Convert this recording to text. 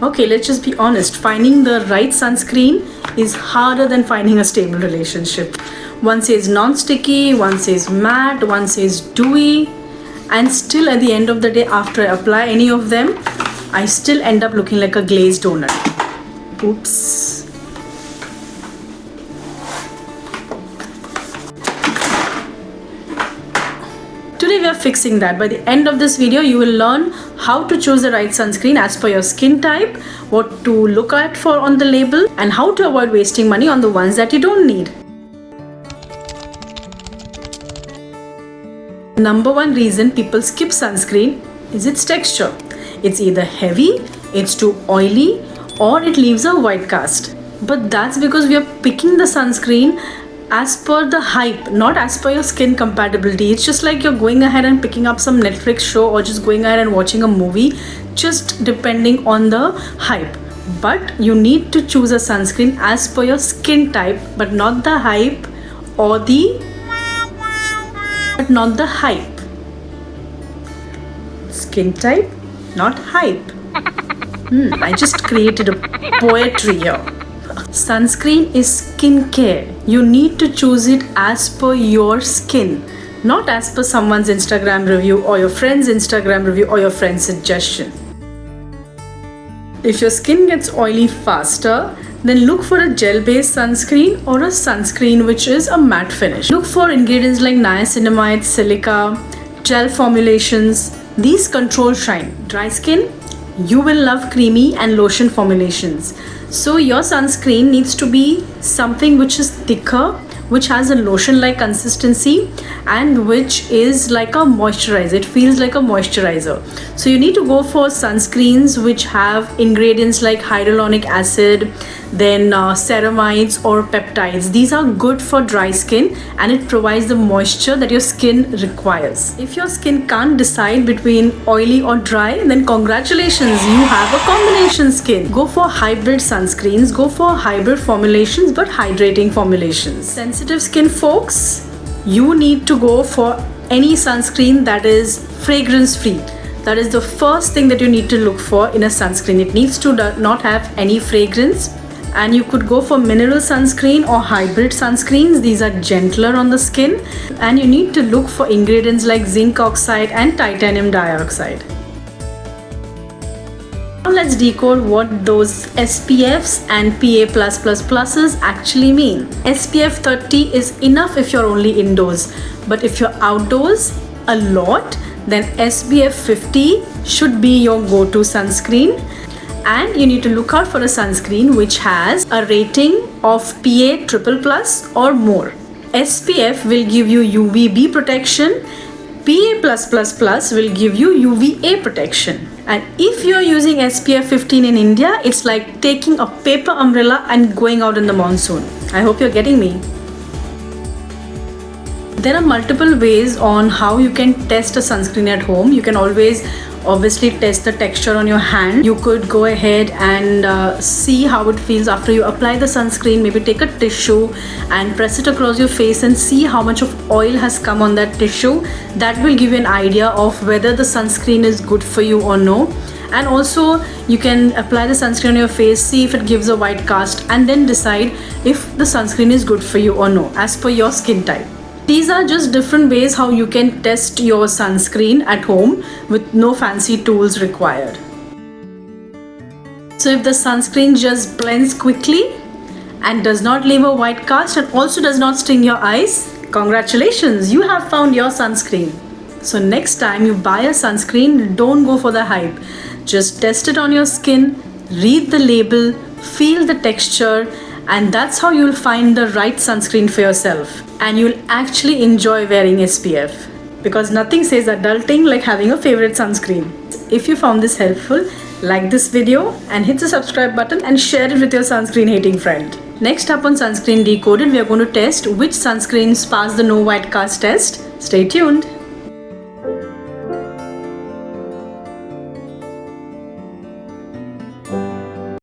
Okay, let's just be honest. Finding the right sunscreen is harder than finding a stable relationship. One says non-sticky, one says matte, one says dewy, and still at the end of the day, after I apply any of them, I still end up looking like a glazed donut. Oops. Today we are fixing that. By the end of this video, you will learn how to choose the right sunscreen as per your skin type, what to look out for on the label, and how to avoid wasting money on the ones that you don't need. Number one reason people skip sunscreen is its texture. It's either heavy, it's too oily, or it leaves a white cast. But that's because we are picking the sunscreen as per the hype, not as per your skin compatibility. It's just like you're going ahead and picking up some Netflix show or just going ahead and watching a movie, just depending on the hype. But you need to choose a sunscreen as per your skin type, but not the hype or the hype. Skin type, not hype. I just created a poetry here. Sunscreen is skincare. You need to choose it as per your skin, not as per someone's Instagram review or your friend's Instagram review or your friend's suggestion. If your skin gets oily faster, then look for a gel-based sunscreen or a sunscreen which is a matte finish. Look for ingredients like niacinamide, silica, gel formulations. These control shine. Dry skin, you will love creamy and lotion formulations. So your sunscreen needs to be something which is thicker, which has a lotion-like consistency, and which is like a moisturizer. It feels like a moisturizer. So you need to go for sunscreens which have ingredients like hyaluronic acid, then ceramides or peptides. These are good for dry skin and it provides the moisture that your skin requires. If your skin can't decide between oily or dry, then congratulations, you have a combination skin. Go for hybrid sunscreens, go for hybrid formulations but hydrating formulations. Sensitive skin folks, you need to go for any sunscreen that is fragrance free. That is the first thing that you need to look for in a sunscreen. It needs to not have any fragrance. And you could go for mineral sunscreen or hybrid sunscreens. These are gentler on the skin. And you need to look for ingredients like zinc oxide and titanium dioxide. Now let's decode what those SPFs and PA+++ actually mean. SPF 30 is enough if you're only indoors. But if you're outdoors a lot, then SPF 50 should be your go-to sunscreen. And you need to look out for a sunscreen which has a rating of PA++ or more. SPF will give you UVB protection. PA++ will give you UVA protection. And if you're using SPF 15 in India, it's like taking a paper umbrella and going out in the monsoon. I hope you're getting me. There are multiple ways on how you can test a sunscreen at home. You can always obviously test the texture on your hand. You could go ahead and see how it feels after you apply the sunscreen. Maybe take a tissue and press it across your face and see how much of oil has come on that tissue. That will give you an idea of whether the sunscreen is good for you or no. And also you can apply the sunscreen on your face, see if it gives a white cast, and then decide if the sunscreen is good for you or no as per your skin type. These are just different ways how you can test your sunscreen at home with no fancy tools required. So if the sunscreen just blends quickly and does not leave a white cast and also does not sting your eyes, congratulations, you have found your sunscreen. So next time you buy a sunscreen, don't go for the hype. Just test it on your skin, read the label, feel the texture, and that's how you'll find the right sunscreen for yourself. And you'll actually enjoy wearing SPF, because nothing says adulting like having a favorite sunscreen. If you found this helpful, like this video and hit the subscribe button and share it with your sunscreen hating friend. Next up on Sunscreen Decoded, we are going to test which sunscreens pass the no white cast test. Stay tuned.